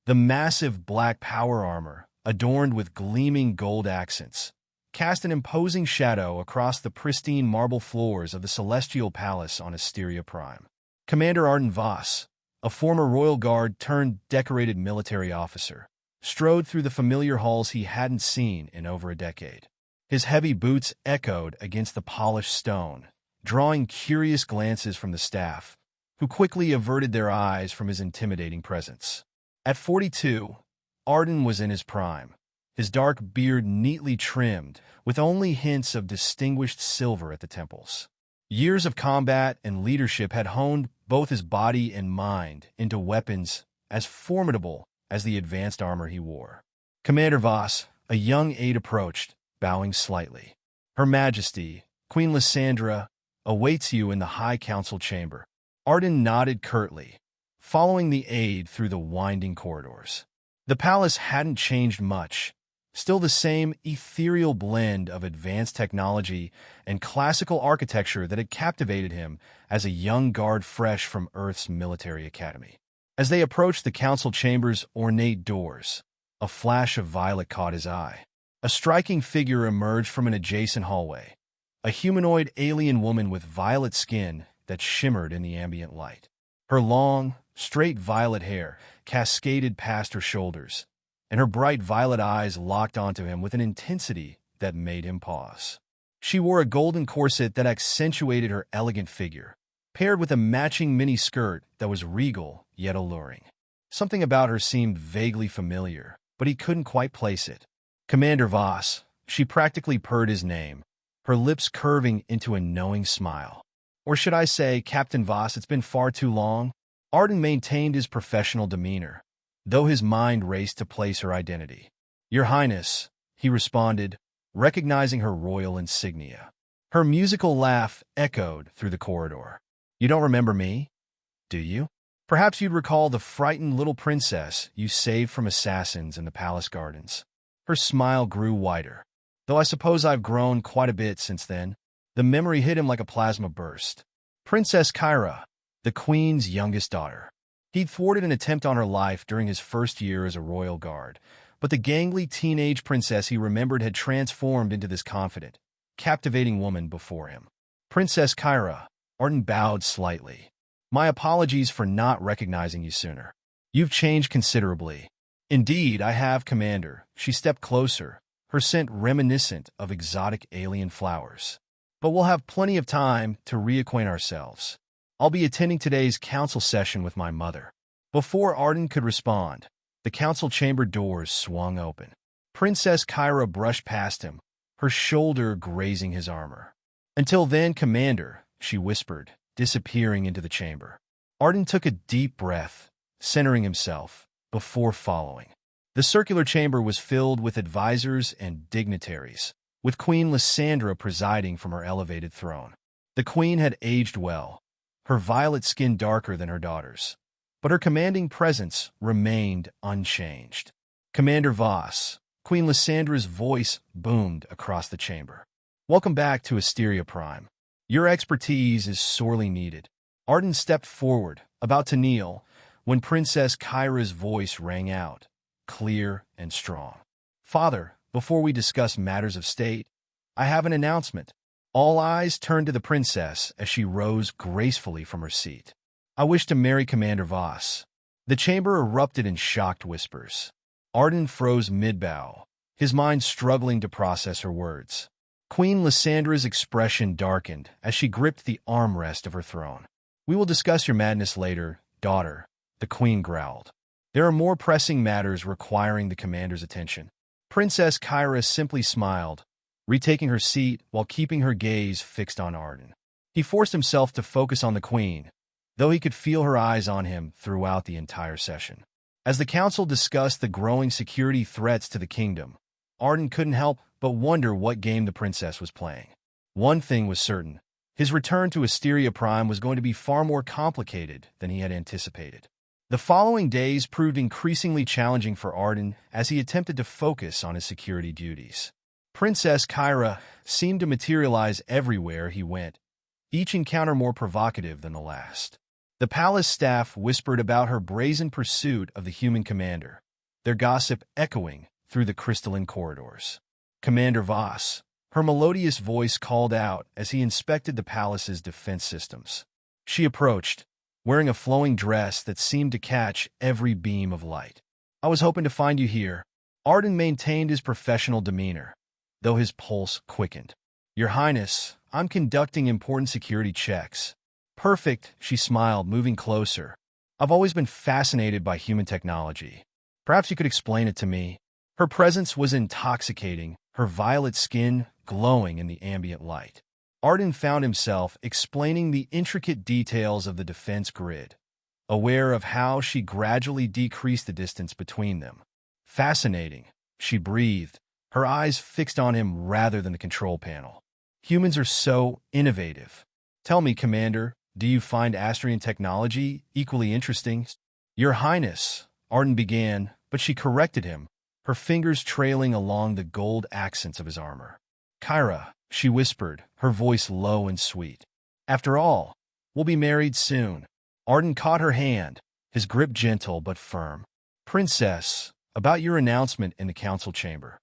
The massive black power armor, adorned with gleaming gold accents, cast an imposing shadow across the pristine marble floors of the celestial palace on Asteria Prime. Commander Arden Voss, a former royal guard turned decorated military officer, strode through the familiar halls he hadn't seen in over a decade. His heavy boots echoed against the polished stone, drawing curious glances from the staff, who quickly averted their eyes from his intimidating presence. At 42, Arden was in his prime, his dark beard neatly trimmed, with only hints of distinguished silver at the temples. Years of combat and leadership had honed both his body and mind into weapons as formidable as the advanced armor he wore. Commander Voss, a young aide, approached, bowing slightly. "Her Majesty, Queen Lysandra, awaits you in the High Council chamber." Arden nodded curtly, following the aide through the winding corridors. The palace hadn't changed much, still the same ethereal blend of advanced technology and classical architecture that had captivated him as a young guard fresh from Earth's military academy. As they approached the council chamber's ornate doors, a flash of violet caught his eye. A striking figure emerged from an adjacent hallway, a humanoid alien woman with violet skin that shimmered in the ambient light. Her long, straight violet hair cascaded past her shoulders, and her bright violet eyes locked onto him with an intensity that made him pause. She wore a golden corset that accentuated her elegant figure, paired with a matching mini-skirt that was regal yet alluring. Something about her seemed vaguely familiar, but he couldn't quite place it. "Commander Voss," she practically purred his name, her lips curving into a knowing smile. "Or should I say, Captain Voss, it's been far too long?" Arden maintained his professional demeanor, though his mind raced to place her identity. "Your Highness," he responded, recognizing her royal insignia. Her musical laugh echoed through the corridor. "You don't remember me, do you? Perhaps you'd recall the frightened little princess you saved from assassins in the palace gardens." Her smile grew wider. "Though I suppose I've grown quite a bit since then." The memory hit him like a plasma burst. Princess Kyra, the queen's youngest daughter. He'd thwarted an attempt on her life during his first year as a royal guard, but the gangly teenage princess he remembered had transformed into this confident, captivating woman before him. "Princess Kyra," Arden bowed slightly. "My apologies for not recognizing you sooner. You've changed considerably." "Indeed, I have, Commander." She stepped closer, her scent reminiscent of exotic alien flowers. "But we'll have plenty of time to reacquaint ourselves. I'll be attending today's council session with my mother." Before Arden could respond, the council chamber doors swung open. Princess Kyra brushed past him, her shoulder grazing his armor. "Until then, Commander," she whispered, disappearing into the chamber. Arden took a deep breath, centering himself, before following. The circular chamber was filled with advisors and dignitaries, with Queen Lysandra presiding from her elevated throne. The queen had aged well, her violet skin darker than her daughter's, but her commanding presence remained unchanged. "Commander Voss," Queen Lysandra's voice boomed across the chamber. "Welcome back to Asteria Prime. Your expertise is sorely needed." Arden stepped forward, about to kneel, when Princess Kyra's voice rang out, clear and strong. "Father, before we discuss matters of state, I have an announcement." All eyes turned to the princess as she rose gracefully from her seat. "I wish to marry Commander Voss." The chamber erupted in shocked whispers. Arden froze mid-bow, his mind struggling to process her words. Queen Lysandra's expression darkened as she gripped the armrest of her throne. "We will discuss your madness later, daughter," the queen growled. "There are more pressing matters requiring the commander's attention." Princess Kyra simply smiled, retaking her seat while keeping her gaze fixed on Arden. He forced himself to focus on the queen, though he could feel her eyes on him throughout the entire session. As the council discussed the growing security threats to the kingdom, Arden couldn't help but wonder what game the princess was playing. One thing was certain: his return to Asteria Prime was going to be far more complicated than he had anticipated. The following days proved increasingly challenging for Arden as he attempted to focus on his security duties. Princess Kyra seemed to materialize everywhere he went, each encounter more provocative than the last. The palace staff whispered about her brazen pursuit of the human commander, their gossip echoing through the crystalline corridors. Commander Voss, her melodious voice called out as he inspected the palace's defense systems. She approached, wearing a flowing dress that seemed to catch every beam of light. "I was hoping to find you here." Arden maintained his professional demeanor, though his pulse quickened. "Your Highness, I'm conducting important security checks." "Perfect," she smiled, moving closer. "I've always been fascinated by human technology. Perhaps you could explain it to me." Her presence was intoxicating, her violet skin glowing in the ambient light. Arden found himself explaining the intricate details of the defense grid, aware of how she gradually decreased the distance between them. "Fascinating," she breathed, her eyes fixed on him rather than the control panel. "Humans are so innovative. Tell me, Commander, do you find Asterian technology equally interesting?" "Your Highness," Arden began, but she corrected him, her fingers trailing along the gold accents of his armor. "Kyra," she whispered, her voice low and sweet. "After all, we'll be married soon." Arden caught her hand, his grip gentle but firm. "Princess, about your announcement in the council chamber."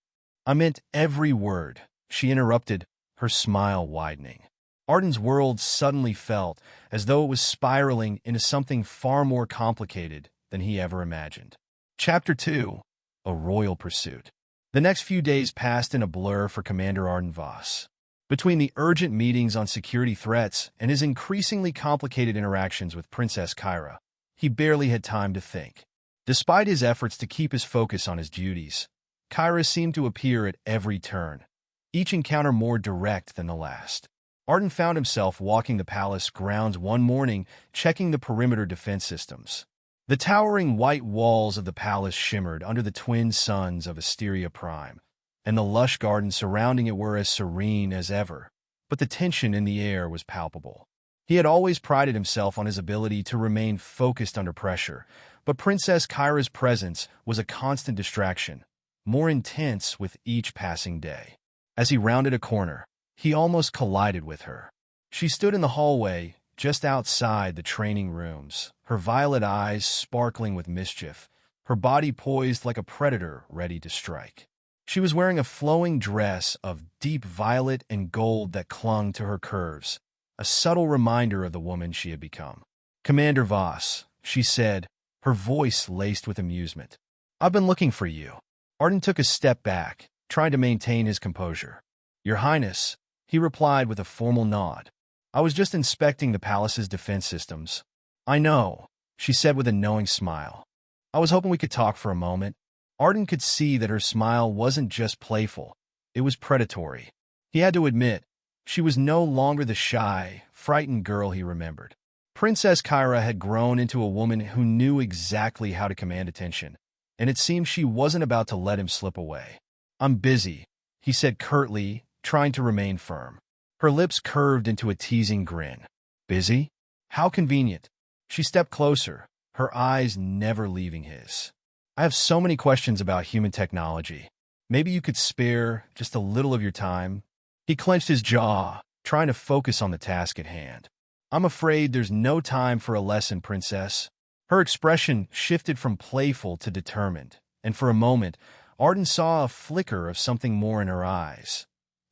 "I meant every word," she interrupted, her smile widening. Arden's world suddenly felt as though it was spiraling into something far more complicated than he ever imagined. Chapter 2. A Royal Pursuit. The next few days passed in a blur for Commander Arden Voss. Between the urgent meetings on security threats and his increasingly complicated interactions with Princess Kyra, he barely had time to think. Despite his efforts to keep his focus on his duties, Kyra seemed to appear at every turn, each encounter more direct than the last. Arden found himself walking the palace grounds one morning, checking the perimeter defense systems. The towering white walls of the palace shimmered under the twin suns of Asteria Prime, and the lush gardens surrounding it were as serene as ever, but the tension in the air was palpable. He had always prided himself on his ability to remain focused under pressure, but Princess Kyra's presence was a constant distraction, more intense with each passing day. As he rounded a corner, he almost collided with her. She stood in the hallway, just outside the training rooms, her violet eyes sparkling with mischief, her body poised like a predator ready to strike. She was wearing a flowing dress of deep violet and gold that clung to her curves, a subtle reminder of the woman she had become. "Commander Voss," she said, her voice laced with amusement. "I've been looking for you." Arden took a step back, trying to maintain his composure. "Your Highness," he replied with a formal nod. "I was just inspecting the palace's defense systems." "I know," she said with a knowing smile. "I was hoping we could talk for a moment." Arden could see that her smile wasn't just playful, it was predatory. He had to admit, she was no longer the shy, frightened girl he remembered. Princess Kyra had grown into a woman who knew exactly how to command attention, and it seemed she wasn't about to let him slip away. "I'm busy," he said curtly, trying to remain firm. Her lips curved into a teasing grin. "Busy? How convenient." She stepped closer, her eyes never leaving his. "I have so many questions about human technology. Maybe you could spare just a little of your time?" He clenched his jaw, trying to focus on the task at hand. "I'm afraid there's no time for a lesson, Princess." Her expression shifted from playful to determined, and for a moment, Arden saw a flicker of something more in her eyes.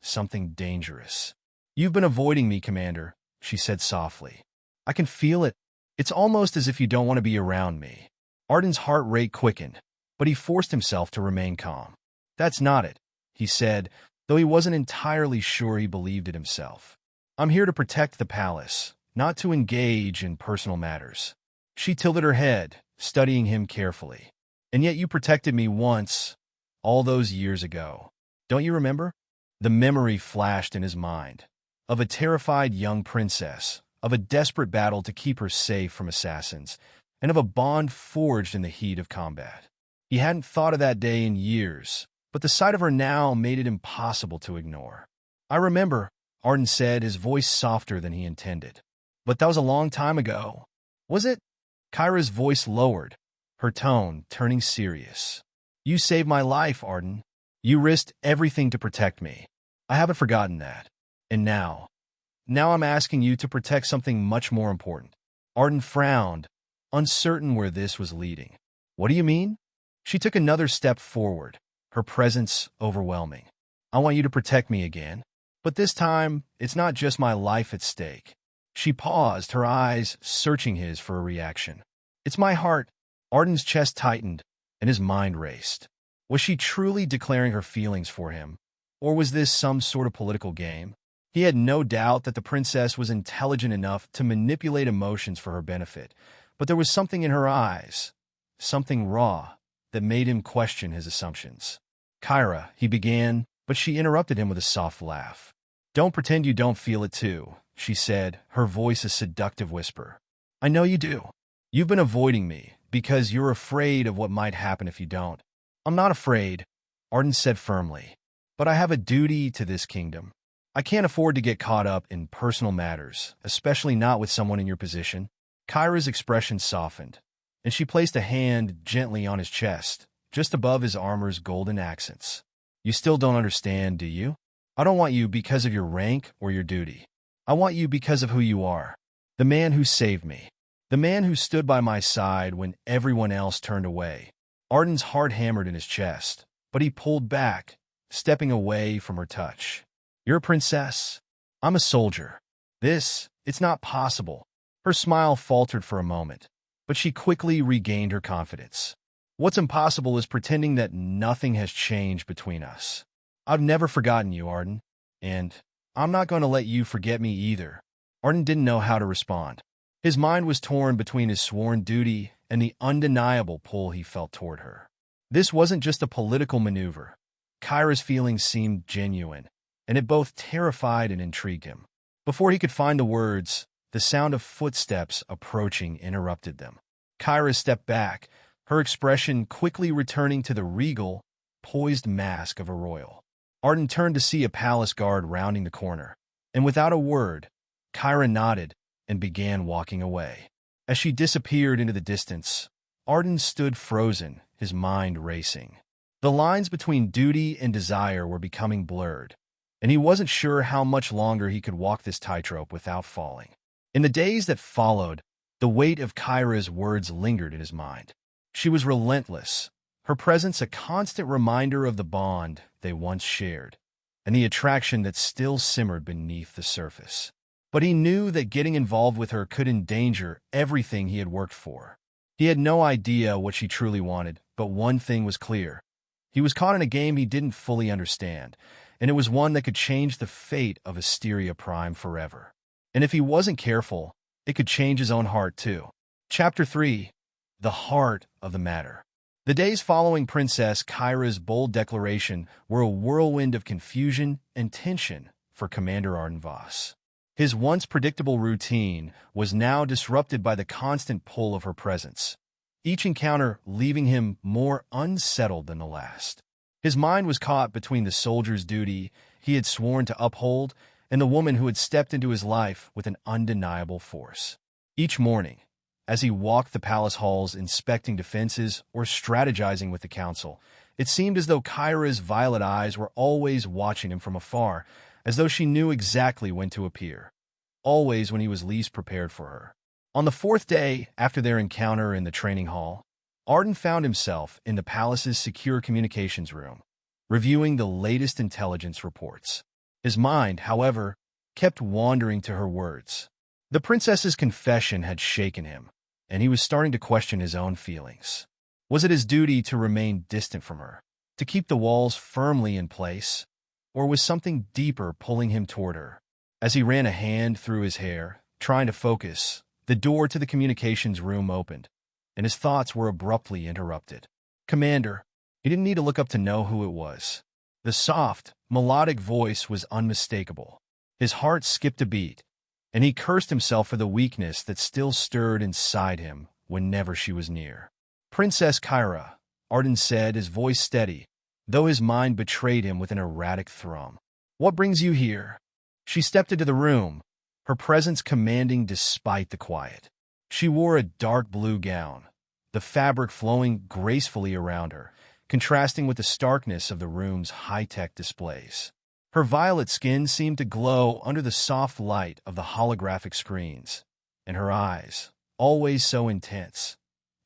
Something dangerous. "You've been avoiding me, Commander," she said softly. "I can feel it. It's almost as if you don't want to be around me." Arden's heart rate quickened, but he forced himself to remain calm. "That's not it," he said, though he wasn't entirely sure he believed it himself. "I'm here to protect the palace, not to engage in personal matters." She tilted her head, studying him carefully. "And yet you protected me once, all those years ago. Don't you remember?" The memory flashed in his mind, of a terrified young princess, of a desperate battle to keep her safe from assassins, and of a bond forged in the heat of combat. He hadn't thought of that day in years, but the sight of her now made it impossible to ignore. "I remember," Arden said, his voice softer than he intended. "But that was a long time ago." "Was it?" Kyra's voice lowered, her tone turning serious. "You saved my life, Arden. You risked everything to protect me. I haven't forgotten that. And now I'm asking you to protect something much more important." Arden frowned, uncertain where this was leading. What do you mean? She took another step forward, her presence overwhelming. I want you to protect me again. But this time, it's not just my life at stake. She paused, her eyes searching his for a reaction. It's my heart. Arden's chest tightened, and his mind raced. Was she truly declaring her feelings for him? Or was this some sort of political game? He had no doubt that the princess was intelligent enough to manipulate emotions for her benefit, but there was something in her eyes, something raw, that made him question his assumptions. Kyra, he began, but she interrupted him with a soft laugh. Don't pretend you don't feel it too, she said, her voice a seductive whisper. I know you do. You've been avoiding me because you're afraid of what might happen if you don't. I'm not afraid, Arden said firmly, but I have a duty to this kingdom. I can't afford to get caught up in personal matters, especially not with someone in your position. Kyra's expression softened, and she placed a hand gently on his chest, just above his armor's golden accents. You still don't understand, do you? I don't want you because of your rank or your duty. I want you because of who you are. The man who saved me. The man who stood by my side when everyone else turned away. Arden's heart hammered in his chest, but he pulled back, stepping away from her touch. You're a princess. I'm a soldier. It's not possible. Her smile faltered for a moment, but she quickly regained her confidence. What's impossible is pretending that nothing has changed between us. I've never forgotten you, Arden, and I'm not going to let you forget me either. Arden didn't know how to respond. His mind was torn between his sworn duty and the undeniable pull he felt toward her. This wasn't just a political maneuver. Kyra's feelings seemed genuine, and it both terrified and intrigued him. Before he could find the words, the sound of footsteps approaching interrupted them. Kyra stepped back, her expression quickly returning to the regal, poised mask of a royal. Arden turned to see a palace guard rounding the corner, and without a word, Kyra nodded and began walking away. As she disappeared into the distance, Arden stood frozen, his mind racing. The lines between duty and desire were becoming blurred, and he wasn't sure how much longer he could walk this tightrope without falling. In the days that followed, the weight of Kyra's words lingered in his mind. She was relentless, her presence a constant reminder of the bond they once shared, and the attraction that still simmered beneath the surface. But he knew that getting involved with her could endanger everything he had worked for. He had no idea what she truly wanted, but one thing was clear. He was caught in a game he didn't fully understand, and it was one that could change the fate of Asteria Prime forever. And if he wasn't careful, it could change his own heart too. Chapter 3. The Heart of the Matter. The days following Princess Kyra's bold declaration were a whirlwind of confusion and tension for Commander Arden Voss. His once predictable routine was now disrupted by the constant pull of her presence, each encounter leaving him more unsettled than the last. His mind was caught between the soldier's duty he had sworn to uphold and the woman who had stepped into his life with an undeniable force. Each morning, as he walked the palace halls inspecting defenses or strategizing with the council, it seemed as though Kyra's violet eyes were always watching him from afar, as though she knew exactly when to appear, always when he was least prepared for her. On the fourth day after their encounter in the training hall, Arden found himself in the palace's secure communications room, reviewing the latest intelligence reports. His mind, however, kept wandering to her words. The princess's confession had shaken him, and he was starting to question his own feelings. Was it his duty to remain distant from her, to keep the walls firmly in place, or was something deeper pulling him toward her? As he ran a hand through his hair, trying to focus, the door to the communications room opened, and his thoughts were abruptly interrupted. Commander, he didn't need to look up to know who it was. The soft, melodic voice was unmistakable. His heart skipped a beat, and he cursed himself for the weakness that still stirred inside him whenever she was near. Princess Kyra, Arden said, his voice steady, though his mind betrayed him with an erratic thrum. What brings you here? She stepped into the room, her presence commanding despite the quiet. She wore a dark blue gown, the fabric flowing gracefully around her, contrasting with the starkness of the room's high-tech displays. Her violet skin seemed to glow under the soft light of the holographic screens, and her eyes, always so intense,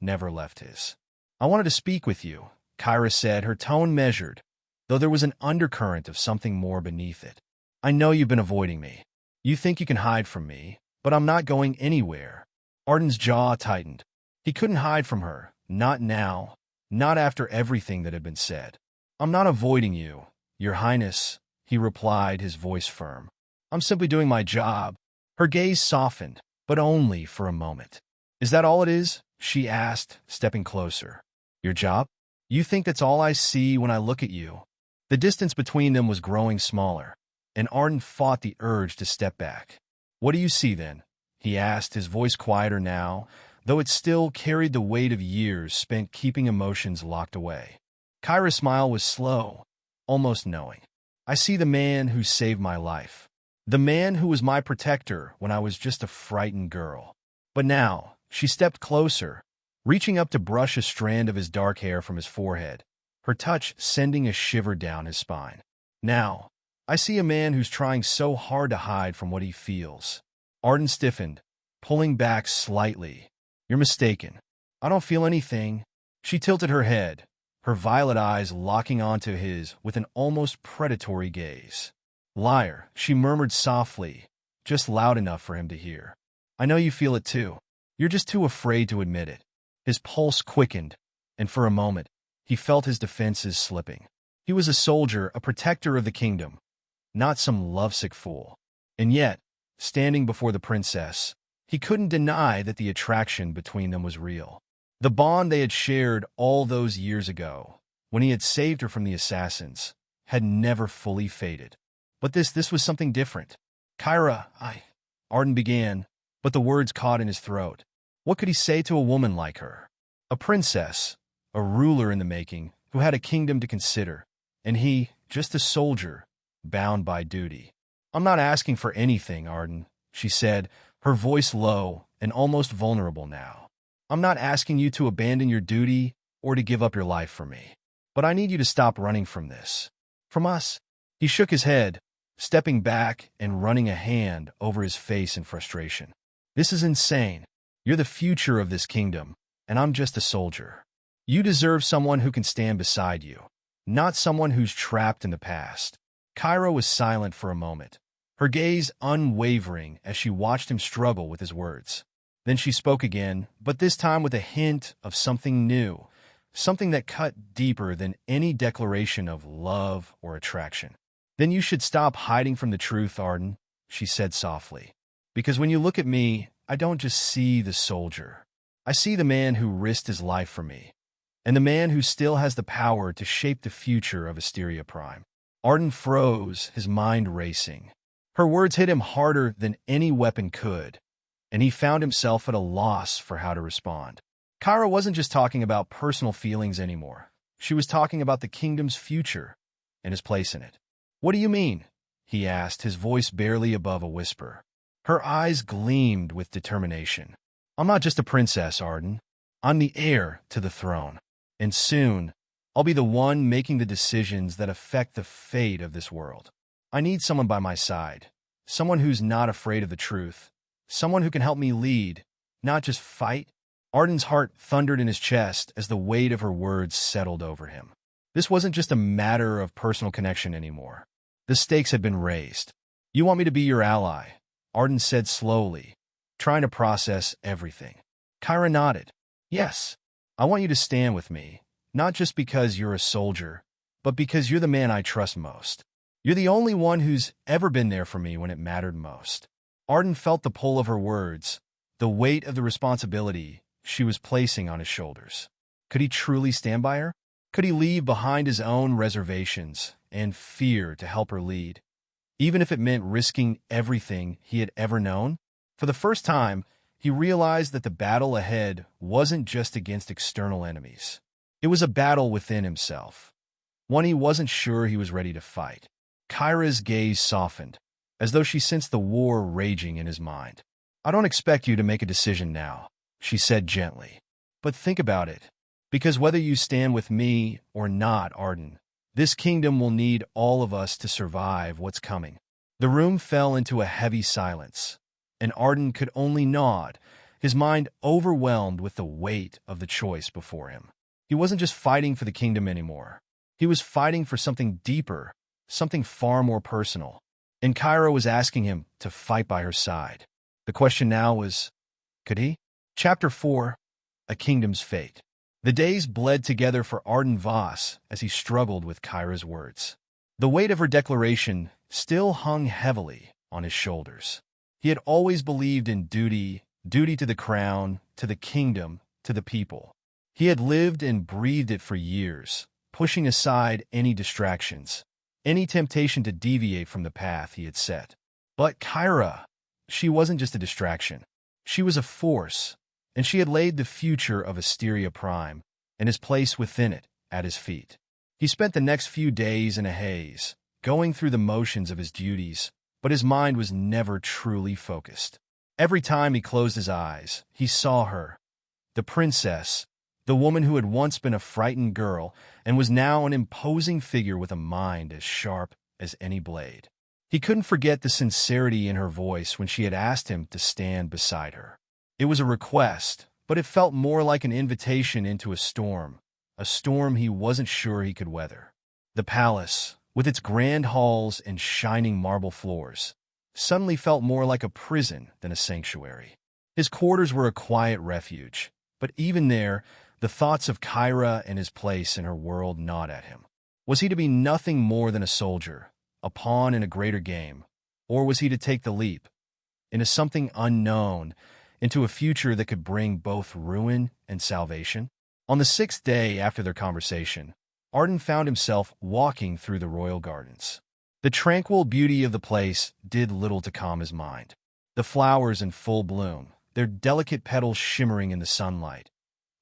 never left his. "I wanted to speak with you," Kyra said, her tone measured, though there was an undercurrent of something more beneath it. "I know you've been avoiding me. You think you can hide from me, but I'm not going anywhere." Arden's jaw tightened. He couldn't hide from her, not now, not after everything that had been said. "I'm not avoiding you, Your Highness," he replied, his voice firm. "I'm simply doing my job." Her gaze softened, but only for a moment. "Is that all it is?" she asked, stepping closer. "Your job? You think that's all I see when I look at you?" The distance between them was growing smaller, and Arden fought the urge to step back. "What do you see, then?" he asked, his voice quieter now, though it still carried the weight of years spent keeping emotions locked away. Kyra's smile was slow, almost knowing. "I see the man who saved my life. The man who was my protector when I was just a frightened girl." But now, she stepped closer, reaching up to brush a strand of his dark hair from his forehead, her touch sending a shiver down his spine. "Now, I see a man who's trying so hard to hide from what he feels." Arden stiffened, pulling back slightly. "You're mistaken. I don't feel anything." She tilted her head, her violet eyes locking onto his with an almost predatory gaze. "Liar," she murmured softly, just loud enough for him to hear. "I know you feel it too. You're just too afraid to admit it." His pulse quickened, and for a moment, he felt his defenses slipping. He was a soldier, a protector of the kingdom, not some lovesick fool. And yet, standing before the princess, he couldn't deny that the attraction between them was real. The bond they had shared all those years ago, when he had saved her from the assassins, had never fully faded. But this was something different. "Kyra, Arden began, but the words caught in his throat. What could he say to a woman like her? A princess, a ruler in the making, who had a kingdom to consider, and he, just a soldier, bound by duty. "I'm not asking for anything, Arden," she said, her voice low and almost vulnerable now. "I'm not asking you to abandon your duty or to give up your life for me. But I need you to stop running from this. From us." He shook his head, stepping back and running a hand over his face in frustration. "This is insane. You're the future of this kingdom, and I'm just a soldier. You deserve someone who can stand beside you, not someone who's trapped in the past." Kyra was silent for a moment, her gaze unwavering as she watched him struggle with his words. Then she spoke again, but this time with a hint of something new, something that cut deeper than any declaration of love or attraction. "Then you should stop hiding from the truth, Arden," she said softly. "Because when you look at me, I don't just see the soldier. I see the man who risked his life for me, and the man who still has the power to shape the future of Asteria Prime." Arden froze, his mind racing. Her words hit him harder than any weapon could, and he found himself at a loss for how to respond. Kyra wasn't just talking about personal feelings anymore. She was talking about the kingdom's future and his place in it. "What do you mean?" he asked, his voice barely above a whisper. Her eyes gleamed with determination. "I'm not just a princess, Arden. I'm the heir to the throne. And soon, I'll be the one making the decisions that affect the fate of this world. I need someone by my side, someone who's not afraid of the truth, someone who can help me lead, not just fight." Arden's heart thundered in his chest as the weight of her words settled over him. This wasn't just a matter of personal connection anymore. The stakes had been raised. "You want me to be your ally," Arden said slowly, trying to process everything. Kyra nodded. "Yes, I want you to stand with me, not just because you're a soldier, but because you're the man I trust most. You're the only one who's ever been there for me when it mattered most." Arden felt the pull of her words, the weight of the responsibility she was placing on his shoulders. Could he truly stand by her? Could he leave behind his own reservations and fear to help her lead, even if it meant risking everything he had ever known? For the first time, he realized that the battle ahead wasn't just against external enemies. It was a battle within himself, one he wasn't sure he was ready to fight. Kyra's gaze softened, as though she sensed the war raging in his mind. "I don't expect you to make a decision now," she said gently. "But think about it. Because whether you stand with me or not, Arden, this kingdom will need all of us to survive what's coming." The room fell into a heavy silence, and Arden could only nod, his mind overwhelmed with the weight of the choice before him. He wasn't just fighting for the kingdom anymore. He was fighting for something deeper, something far more personal. And Kyra was asking him to fight by her side. The question now was, could he? Chapter 4, A Kingdom's Fate. The days bled together for Arden Voss as he struggled with Kyra's words. The weight of her declaration still hung heavily on his shoulders. He had always believed in duty to the crown, to the kingdom, to the people. He had lived and breathed it for years, pushing aside any distractions, any temptation to deviate from the path he had set. But Kyra, she wasn't just a distraction. She was a force, and she had laid the future of Asteria Prime and his place within it at his feet. He spent the next few days in a haze, going through the motions of his duties, but his mind was never truly focused. Every time he closed his eyes, he saw her, the princess, the woman who had once been a frightened girl and was now an imposing figure with a mind as sharp as any blade. He couldn't forget the sincerity in her voice when she had asked him to stand beside her. It was a request, but it felt more like an invitation into a storm he wasn't sure he could weather. The palace, with its grand halls and shining marble floors, suddenly felt more like a prison than a sanctuary. His quarters were a quiet refuge, but even there, the thoughts of Kyra and his place in her world gnawed at him. Was he to be nothing more than a soldier, a pawn in a greater game, or was he to take the leap into something unknown, into a future that could bring both ruin and salvation? On the 6th day after their conversation, Arden found himself walking through the royal gardens. The tranquil beauty of the place did little to calm his mind. The flowers in full bloom, their delicate petals shimmering in the sunlight,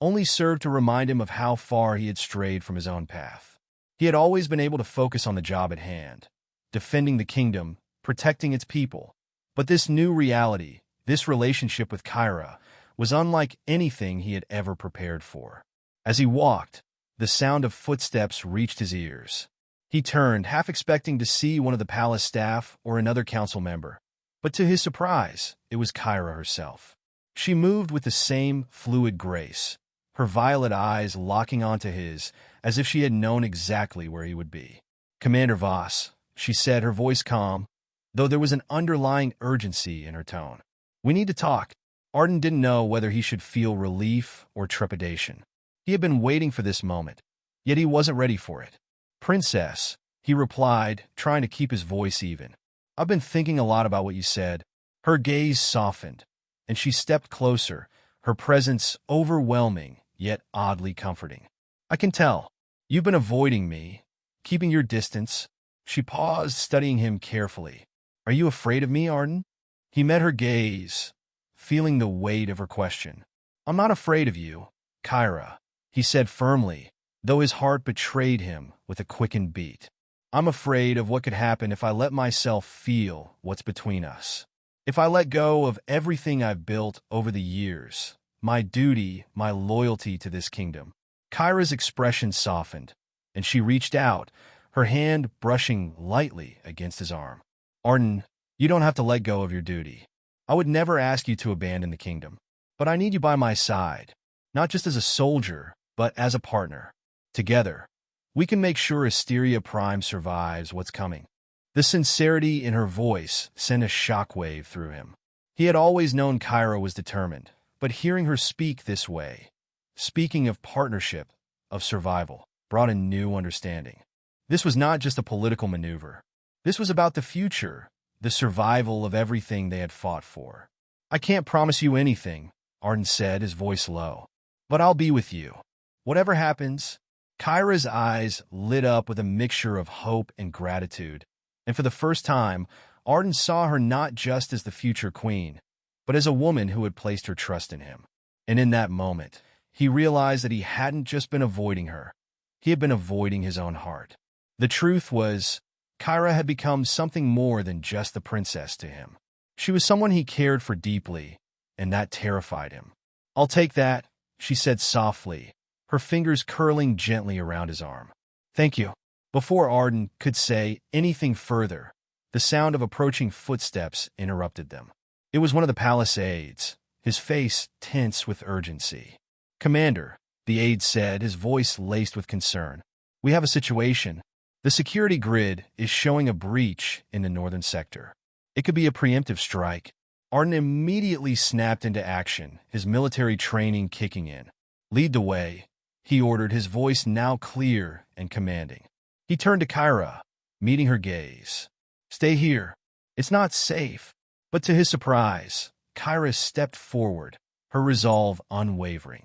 only served to remind him of how far he had strayed from his own path. He had always been able to focus on the job at hand, defending the kingdom, protecting its people. But this new reality, this relationship with Kyra, was unlike anything he had ever prepared for. As he walked, the sound of footsteps reached his ears. He turned, half expecting to see one of the palace staff or another council member. But to his surprise, it was Kyra herself. She moved with the same fluid grace, her violet eyes locking onto his, as if she had known exactly where he would be. "Commander Voss," she said, her voice calm, though there was an underlying urgency in her tone. "We need to talk." Arden didn't know whether he should feel relief or trepidation. He had been waiting for this moment, yet he wasn't ready for it. "Princess," he replied, trying to keep his voice even. "I've been thinking a lot about what you said." Her gaze softened, and she stepped closer, her presence overwhelming, yet oddly comforting. "I can tell. You've been avoiding me, keeping your distance." She paused, studying him carefully. "Are you afraid of me, Arden?" He met her gaze, feeling the weight of her question. "I'm not afraid of you, Kyra," he said firmly, though his heart betrayed him with a quickened beat. "I'm afraid of what could happen if I let myself feel what's between us. If I let go of everything I've built over the years, my duty, my loyalty to this kingdom." Kyra's expression softened, and she reached out, her hand brushing lightly against his arm. "Arden, you don't have to let go of your duty. I would never ask you to abandon the kingdom. But I need you by my side, not just as a soldier, but as a partner. Together, we can make sure Asteria Prime survives what's coming." The sincerity in her voice sent a shockwave through him. He had always known Kyra was determined, but hearing her speak this way, speaking of partnership, of survival, brought a new understanding. This was not just a political maneuver. This was about the future, the survival of everything they had fought for. "I can't promise you anything," Arden said, his voice low, "but I'll be with you. Whatever happens." Kyra's eyes lit up with a mixture of hope and gratitude, and for the first time, Arden saw her not just as the future queen, but as a woman who had placed her trust in him. And in that moment, he realized that he hadn't just been avoiding her. He had been avoiding his own heart. The truth was, Kyra had become something more than just the princess to him. She was someone he cared for deeply, and that terrified him. "I'll take that," she said softly, her fingers curling gently around his arm. "Thank you." Before Arden could say anything further, the sound of approaching footsteps interrupted them. It was one of the palace aides, his face tense with urgency. "Commander," the aide said, his voice laced with concern. "We have a situation. The security grid is showing a breach in the northern sector. It could be a preemptive strike." Arden immediately snapped into action, his military training kicking in. "Lead the way," he ordered, his voice now clear and commanding. He turned to Kyra, meeting her gaze. "Stay here. It's not safe." But to his surprise, Kyra stepped forward, her resolve unwavering.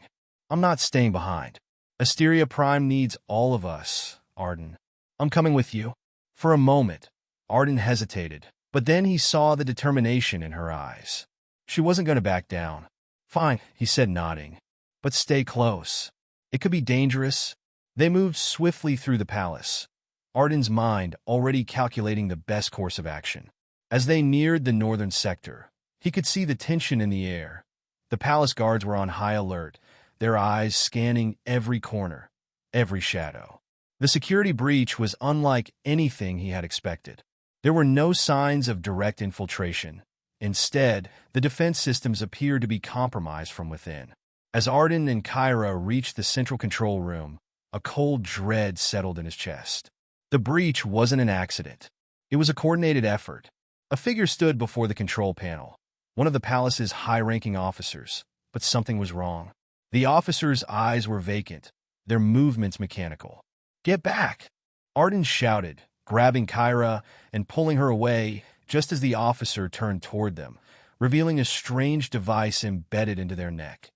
"I'm not staying behind. Asteria Prime needs all of us, Arden. I'm coming with you." For a moment, Arden hesitated, but then he saw the determination in her eyes. She wasn't going to back down. "Fine," he said, nodding. "But stay close. It could be dangerous." They moved swiftly through the palace, Arden's mind already calculating the best course of action. As they neared the northern sector, he could see the tension in the air. The palace guards were on high alert, their eyes scanning every corner, every shadow. The security breach was unlike anything he had expected. There were no signs of direct infiltration. Instead, the defense systems appeared to be compromised from within. As Arden and Kyra reached the central control room, a cold dread settled in his chest. The breach wasn't an accident. It was a coordinated effort. A figure stood before the control panel, one of the palace's high-ranking officers, but something was wrong. The officer's eyes were vacant, their movements mechanical. "Get back!" Arden shouted, grabbing Kyra and pulling her away just as the officer turned toward them, revealing a strange device embedded into their neck.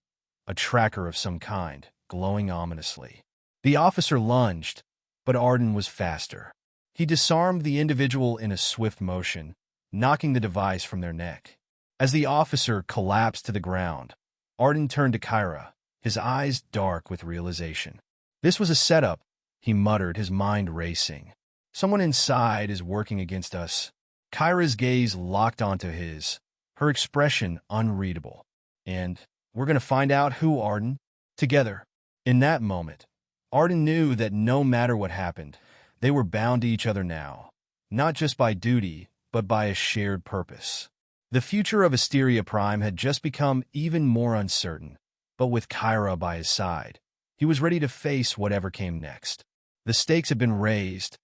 A tracker of some kind, glowing ominously. The officer lunged, but Arden was faster. He disarmed the individual in a swift motion, knocking the device from their neck. As the officer collapsed to the ground, Arden turned to Kyra, his eyes dark with realization. "This was a setup," he muttered, his mind racing. "Someone inside is working against us." Kyra's gaze locked onto his, her expression unreadable. "And we're going to find out who, Arden?" "Together." In that moment, Arden knew that no matter what happened, they were bound to each other now, not just by duty, but by a shared purpose. The future of Asteria Prime had just become even more uncertain, but with Kyra by his side, he was ready to face whatever came next. The stakes had been raised,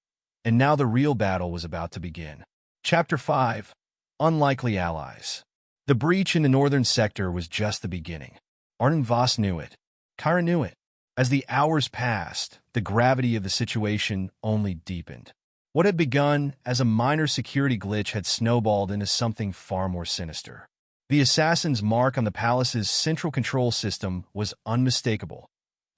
and now the real battle was about to begin. Chapter 5. Unlikely Allies. The breach in the northern sector was just the beginning. Arden and Voss knew it. Kyra knew it. As the hours passed, the gravity of the situation only deepened. What had begun as a minor security glitch had snowballed into something far more sinister. The assassin's mark on the palace's central control system was unmistakable.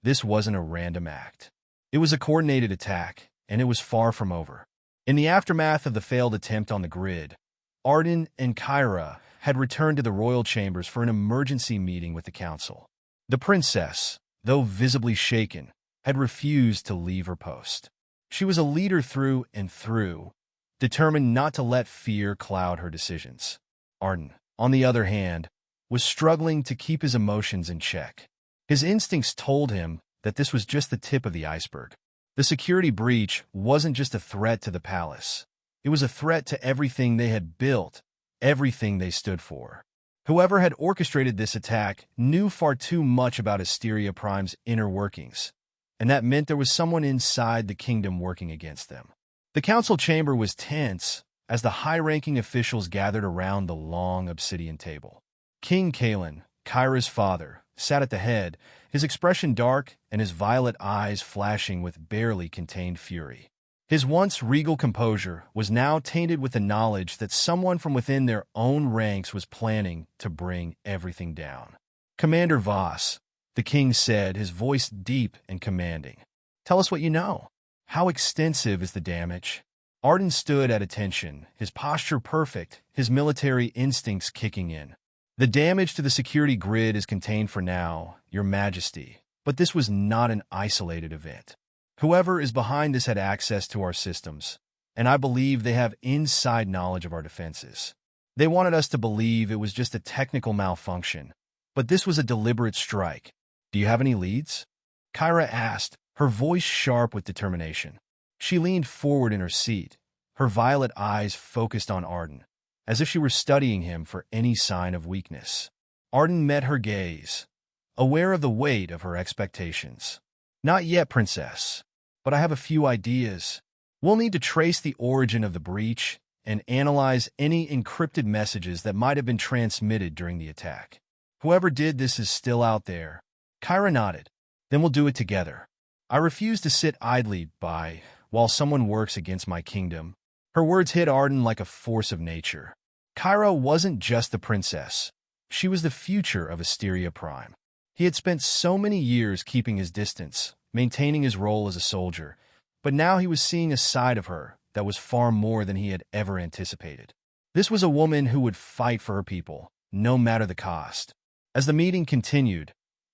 This wasn't a random act. It was a coordinated attack, and it was far from over. In the aftermath of the failed attempt on the grid, Arden and Kyra had returned to the royal chambers for an emergency meeting with the council. The princess, though visibly shaken, had refused to leave her post. She was a leader through and through, determined not to let fear cloud her decisions. Arden, on the other hand, was struggling to keep his emotions in check. His instincts told him that this was just the tip of the iceberg. The security breach wasn't just a threat to the palace. It was a threat to everything they had built, everything they stood for. Whoever had orchestrated this attack knew far too much about Asteria Prime's inner workings, and that meant there was someone inside the kingdom working against them. The council chamber was tense as the high-ranking officials gathered around the long obsidian table. King Kalen, Kyra's father, sat at the head, his expression dark and his violet eyes flashing with barely contained fury. His once regal composure was now tainted with the knowledge that someone from within their own ranks was planning to bring everything down. "Commander Voss," the king said, his voice deep and commanding. "Tell us what you know. How extensive is the damage?" Arden stood at attention, his posture perfect, his military instincts kicking in. "The damage to the security grid is contained for now, Your Majesty, but this was not an isolated event. Whoever is behind this had access to our systems, and I believe they have inside knowledge of our defenses. They wanted us to believe it was just a technical malfunction, but this was a deliberate strike. Do you have any leads?" Kyra asked, her voice sharp with determination. She leaned forward in her seat, her violet eyes focused on Arden, as if she were studying him for any sign of weakness. Arden met her gaze, aware of the weight of her expectations. Not yet, princess, but I have a few ideas. We'll need to trace the origin of the breach and analyze any encrypted messages that might have been transmitted during the attack. Whoever did this is still out there. Kyra nodded. Then we'll do it together. I refuse to sit idly by while someone works against my kingdom. Her words hit Arden like a force of nature. Kyra wasn't just the princess. She was the future of Asteria Prime. He had spent so many years keeping his distance, maintaining his role as a soldier, but now he was seeing a side of her that was far more than he had ever anticipated. This was a woman who would fight for her people, no matter the cost. As the meeting continued,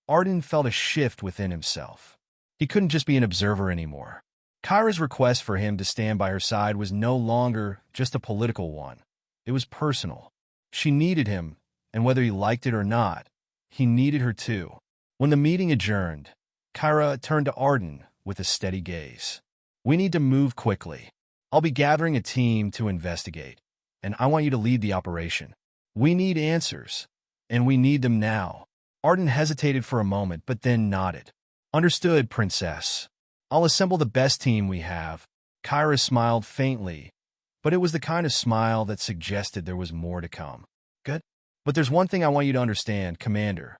Arden felt a shift within himself. He couldn't just be an observer anymore. Kyra's request for him to stand by her side was no longer just a political one. It was personal. She needed him, and whether he liked it or not, he needed her too. When the meeting adjourned, Kyra turned to Arden with a steady gaze. We need to move quickly. I'll be gathering a team to investigate, and I want you to lead the operation. We need answers, and we need them now. Arden hesitated for a moment, but then nodded. Understood, princess. I'll assemble the best team we have. Kyra smiled faintly, but it was the kind of smile that suggested there was more to come. Good. But there's one thing I want you to understand, Commander.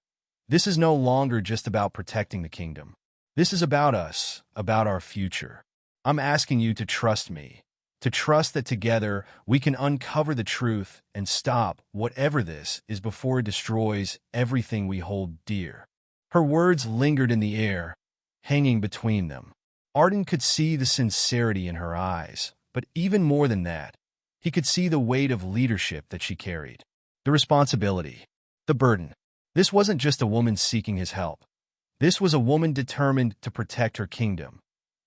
This is no longer just about protecting the kingdom. This is about us, about our future. I'm asking you to trust me, to trust that together we can uncover the truth and stop whatever this is before it destroys everything we hold dear. Her words lingered in the air, hanging between them. Arden could see the sincerity in her eyes, but even more than that, he could see the weight of leadership that she carried. The responsibility, the burden. This wasn't just a woman seeking his help. This was a woman determined to protect her kingdom,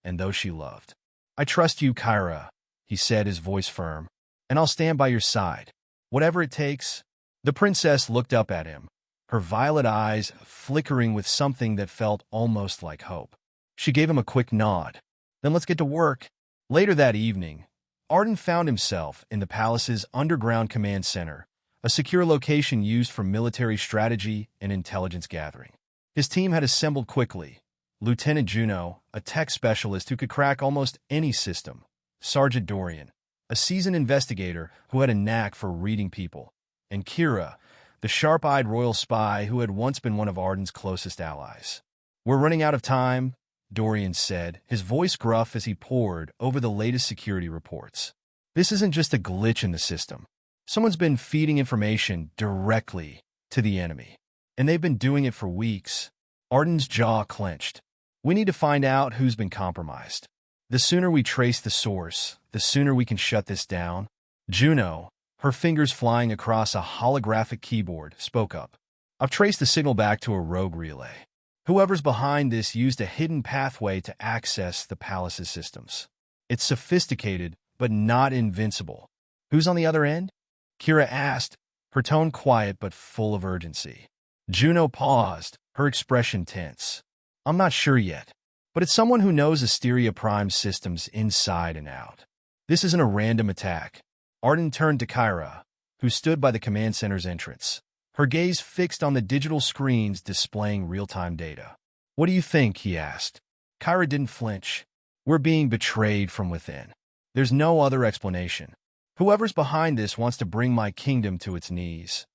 and those she loved. I trust you, Kyra, he said, his voice firm, and I'll stand by your side. Whatever it takes. The princess looked up at him, her violet eyes flickering with something that felt almost like hope. She gave him a quick nod. Then let's get to work. Later that evening, Arden found himself in the palace's underground command center, a secure location used for military strategy and intelligence gathering. His team had assembled quickly. Lieutenant Juno, a tech specialist who could crack almost any system. Sergeant Dorian, a seasoned investigator who had a knack for reading people. And Kyra, the sharp-eyed royal spy who had once been one of Arden's closest allies. We're running out of time, Dorian said, his voice gruff as he pored over the latest security reports. This isn't just a glitch in the system. Someone's been feeding information directly to the enemy, and they've been doing it for weeks. Arden's jaw clenched. We need to find out who's been compromised. The sooner we trace the source, the sooner we can shut this down. Juno, her fingers flying across a holographic keyboard, spoke up. I've traced the signal back to a rogue relay. Whoever's behind this used a hidden pathway to access the palace's systems. It's sophisticated, but not invincible. Who's on the other end? Kyra asked, her tone quiet but full of urgency. Juno paused, her expression tense. I'm not sure yet, but it's someone who knows Asteria Prime systems inside and out. This isn't a random attack. Arden turned to Kyra, who stood by the command center's entrance, her gaze fixed on the digital screens displaying real-time data. What do you think? He asked. Kyra didn't flinch. We're being betrayed from within. There's no other explanation. Whoever's behind this wants to bring my kingdom to its knees,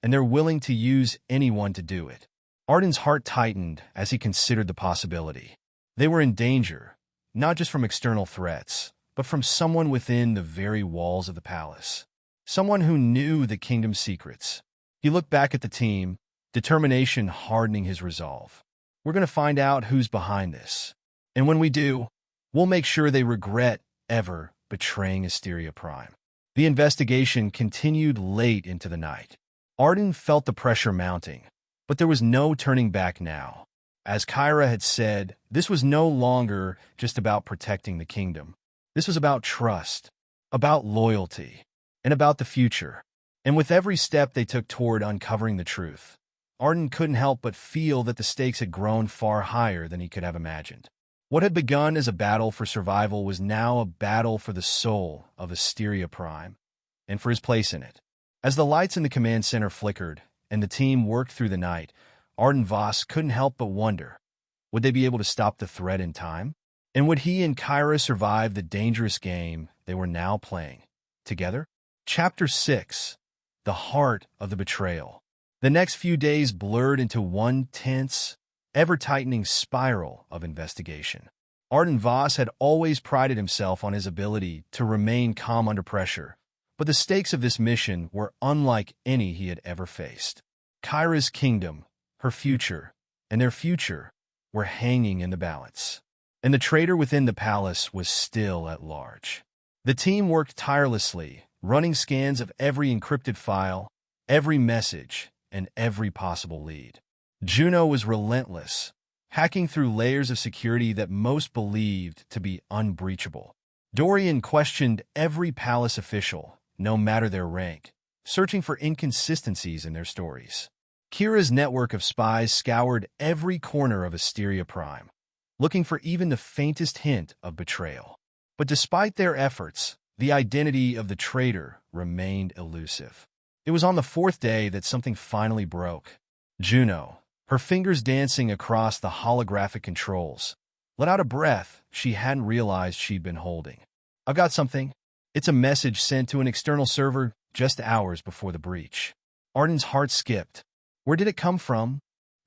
and they're willing to use anyone to do it. Arden's heart tightened as he considered the possibility. They were in danger, not just from external threats, but from someone within the very walls of the palace. Someone who knew the kingdom's secrets. He looked back at the team, determination hardening his resolve. We're going to find out who's behind this. And when we do, we'll make sure they regret ever betraying Asteria Prime. The investigation continued late into the night. Arden felt the pressure mounting, but there was no turning back now. As Kyra had said, this was no longer just about protecting the kingdom. This was about trust, about loyalty, and about the future. And with every step they took toward uncovering the truth, Arden couldn't help but feel that the stakes had grown far higher than he could have imagined. What had begun as a battle for survival was now a battle for the soul of Asteria Prime, and for his place in it. As the lights in the command center flickered, and the team worked through the night, Arden and Voss couldn't help but wonder, would they be able to stop the threat in time? And would he and Kyra survive the dangerous game they were now playing together? Chapter 6. The Heart of the Betrayal. The next few days blurred into one tense, ever-tightening spiral of investigation. Arden Voss had always prided himself on his ability to remain calm under pressure, but the stakes of this mission were unlike any he had ever faced. Kyra's kingdom, her future, and their future were hanging in the balance, and the traitor within the palace was still at large. The team worked tirelessly, running scans of every encrypted file, every message, and every possible lead. Juno was relentless, hacking through layers of security that most believed to be unbreachable. Dorian questioned every palace official, no matter their rank, searching for inconsistencies in their stories. Kyra's network of spies scoured every corner of Asteria Prime, looking for even the faintest hint of betrayal. But despite their efforts, the identity of the traitor remained elusive. It was on the fourth day that something finally broke. Juno, her fingers dancing across the holographic controls, let out a breath she hadn't realized she'd been holding. "I've got something." It's a message sent to an external server just hours before the breach. Arden's heart skipped. Where did it come from?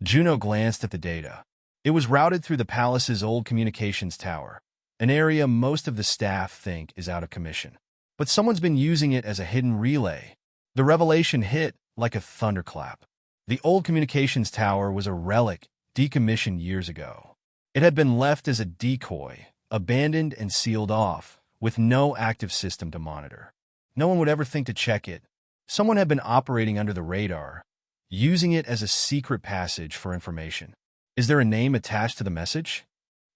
Juno glanced at the data. It was routed through the palace's old communications tower, an area most of the staff think is out of commission. But someone's been using it as a hidden relay. The revelation hit like a thunderclap. The old communications tower was a relic decommissioned years ago. It had been left as a decoy, abandoned and sealed off, with no active system to monitor. No one would ever think to check it. Someone had been operating under the radar, using it as a secret passage for information. "Is there a name attached to the message?"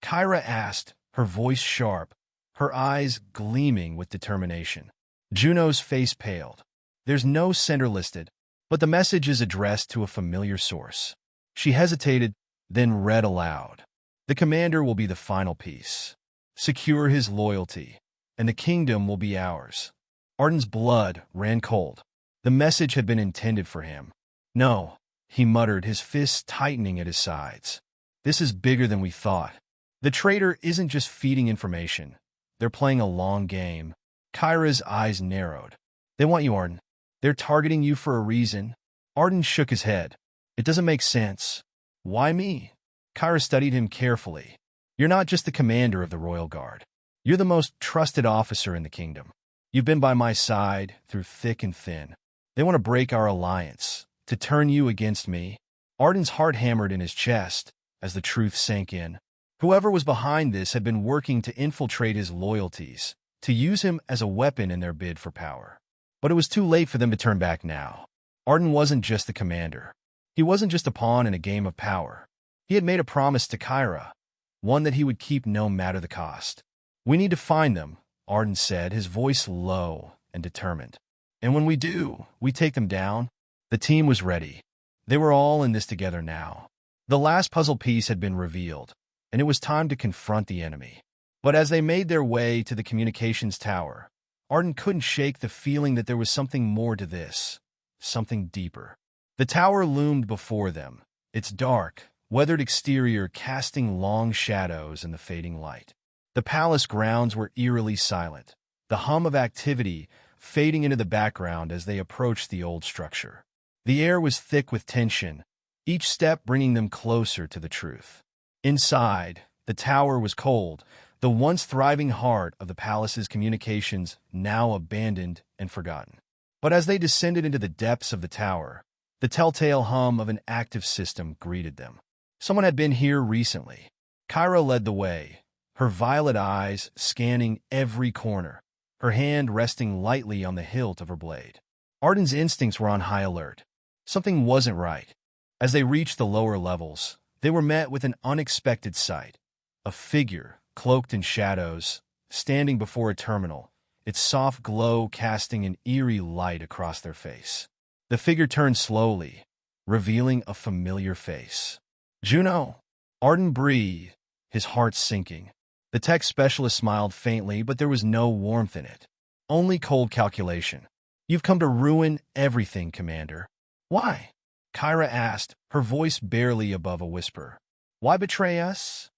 Kyra asked, her voice sharp, her eyes gleaming with determination. Juno's face paled. "There's no sender listed, but the message is addressed to a familiar source." She hesitated, then read aloud. "The commander will be the final piece. Secure his loyalty, and the kingdom will be ours." Arden's blood ran cold. The message had been intended for him. "No," he muttered, his fists tightening at his sides. "This is bigger than we thought. The traitor isn't just feeding information. They're playing a long game." Kyra's eyes narrowed. "They want you, Arden. They're targeting you for a reason." Arden shook his head. "It doesn't make sense." "Why me?" Kyra studied him carefully. "You're not just the commander of the Royal Guard. You're the most trusted officer in the kingdom. You've been by my side through thick and thin. They want to break our alliance, to turn you against me." Arden's heart hammered in his chest as the truth sank in. Whoever was behind this had been working to infiltrate his loyalties, to use him as a weapon in their bid for power. But it was too late for them to turn back now. Arden wasn't just the commander. He wasn't just a pawn in a game of power. He had made a promise to Kyra, one that he would keep no matter the cost. "We need to find them," Arden said, his voice low and determined. "And when we do, we take them down." The team was ready. They were all in this together now. The last puzzle piece had been revealed, and it was time to confront the enemy. But as they made their way to the communications tower, Arden couldn't shake the feeling that there was something more to this, something deeper. The tower loomed before them, its dark, weathered exterior casting long shadows in the fading light. The palace grounds were eerily silent, the hum of activity fading into the background as they approached the old structure. The air was thick with tension, each step bringing them closer to the truth. Inside, the tower was cold, the once thriving heart of the palace's communications now abandoned and forgotten. But as they descended into the depths of the tower, the telltale hum of an active system greeted them. Someone had been here recently. Kyra led the way, her violet eyes scanning every corner, her hand resting lightly on the hilt of her blade. Arden's instincts were on high alert. Something wasn't right. As they reached the lower levels, they were met with an unexpected sight. A figure, cloaked in shadows, standing before a terminal, its soft glow casting an eerie light across their face. The figure turned slowly, revealing a familiar face. "Juno!" Arden breathed, his heart sinking. The tech specialist smiled faintly, but there was no warmth in it. Only cold calculation. "You've come to ruin everything, Commander." "Why?" Kyra asked, her voice barely above a whisper. Why betray us?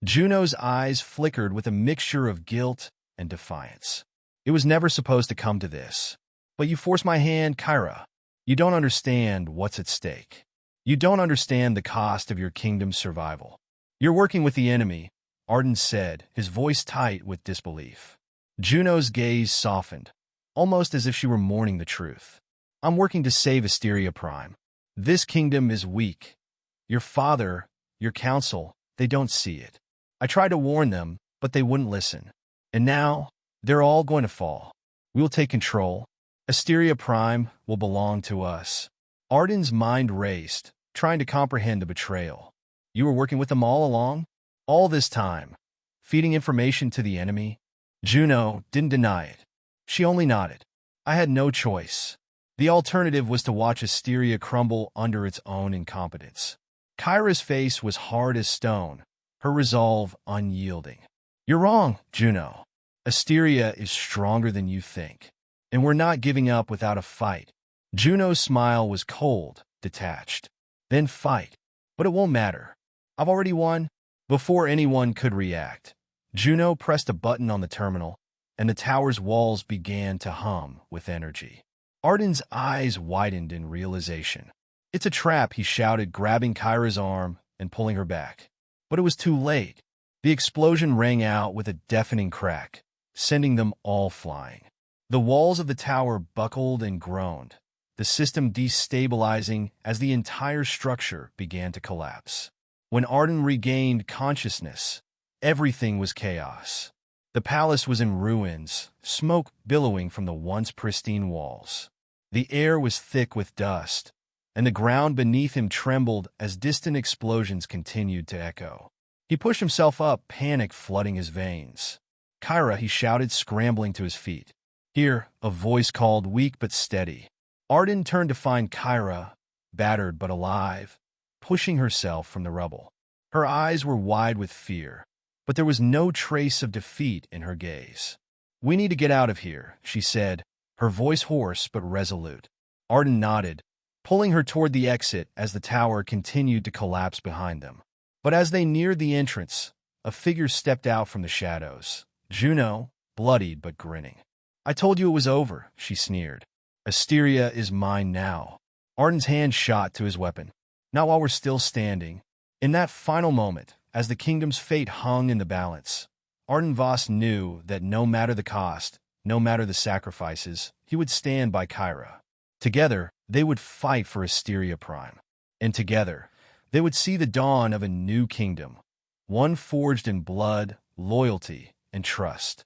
Juno's eyes flickered with a mixture of guilt and defiance. It was never supposed to come to this. But you forced my hand, Kyra. You don't understand what's at stake. You don't understand the cost of your kingdom's survival. You're working with the enemy, Arden said, his voice tight with disbelief. Juno's gaze softened, almost as if she were mourning the truth. I'm working to save Asteria Prime. This kingdom is weak. Your father, your council, they don't see it. I tried to warn them, but they wouldn't listen. And now, they're all going to fall. We'll take control. Asteria Prime will belong to us. Arden's mind raced, trying to comprehend the betrayal. You were working with them all along? All this time? Feeding information to the enemy? Juno didn't deny it. She only nodded. I had no choice. The alternative was to watch Asteria crumble under its own incompetence. Kyra's face was hard as stone, her resolve unyielding. You're wrong, Juno. Asteria is stronger than you think. And we're not giving up without a fight. Juno's smile was cold, detached. Then fight. But it won't matter. I've already won. Before anyone could react, Juno pressed a button on the terminal, and the tower's walls began to hum with energy. Arden's eyes widened in realization. It's a trap, he shouted, grabbing Kyra's arm and pulling her back. But it was too late. The explosion rang out with a deafening crack, sending them all flying. The walls of the tower buckled and groaned, the system destabilizing as the entire structure began to collapse. When Arden regained consciousness, everything was chaos. The palace was in ruins, smoke billowing from the once pristine walls. The air was thick with dust, and the ground beneath him trembled as distant explosions continued to echo. He pushed himself up, panic flooding his veins. Kyra, he shouted, scrambling to his feet. Here, a voice called, weak but steady. Arden turned to find Kyra, battered but alive, pushing herself from the rubble. Her eyes were wide with fear, but there was no trace of defeat in her gaze. We need to get out of here, she said, her voice hoarse but resolute. Arden nodded, pulling her toward the exit as the tower continued to collapse behind them. But as they neared the entrance, a figure stepped out from the shadows. Juno, bloodied but grinning. I told you it was over, she sneered. Asteria is mine now. Arden's hand shot to his weapon. Not while we're still standing. In that final moment, as the kingdom's fate hung in the balance, Arden Voss knew that no matter the cost, no matter the sacrifices, he would stand by Kyra. Together, they would fight for Asteria Prime. And together, they would see the dawn of a new kingdom, one forged in blood, loyalty, and trust.